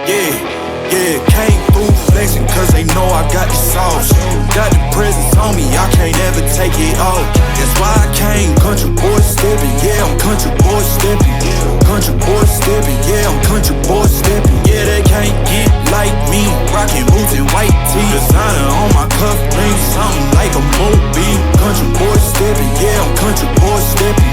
Yeah, came through flexing cause they know I got the sauce. Got the presence on me, I can't ever take it off. That's why I came country boy stepping. Yeah, I'm country boy stepping. Country boy stepping, yeah, I'm country boy stepping. Yeah, they can't get like me. Rockin' boots and white tee. Designer on my cuff link, something like a movie. Country boy stepping, yeah, I'm country boy stepping.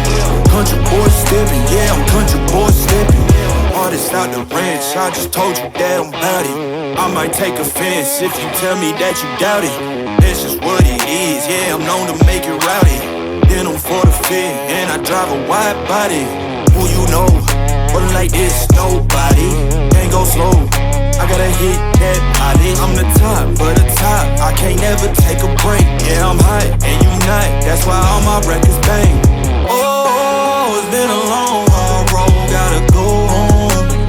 Country boy stepping, yeah, I'm country boy stepping. Artist out the ranch, I just told you that I'm bout it. I might take offense if you tell me that you doubt it. That's just what it is, yeah, I'm known to make it rowdy. Then I'm for the fit, and I drive a wide body. Who you know, but like this, nobody. Can't go slow, I gotta hit that body. I'm the top, for the top, I can't never take a break. Yeah, I'm hot, and you not, that's why all my records bang. Oh, it's been a long, hard road, gotta go home.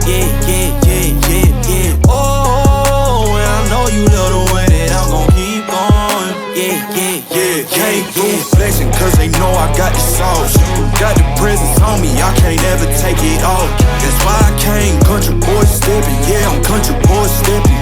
Yeah. Oh, and I know you love the way that I'm gon' keep going. Yeah. Came through flexing cause they know I got the sauce. Got the presence on me, I can't ever take it off. That's why I came country boy stepping. Yeah, I'm country boy stepping.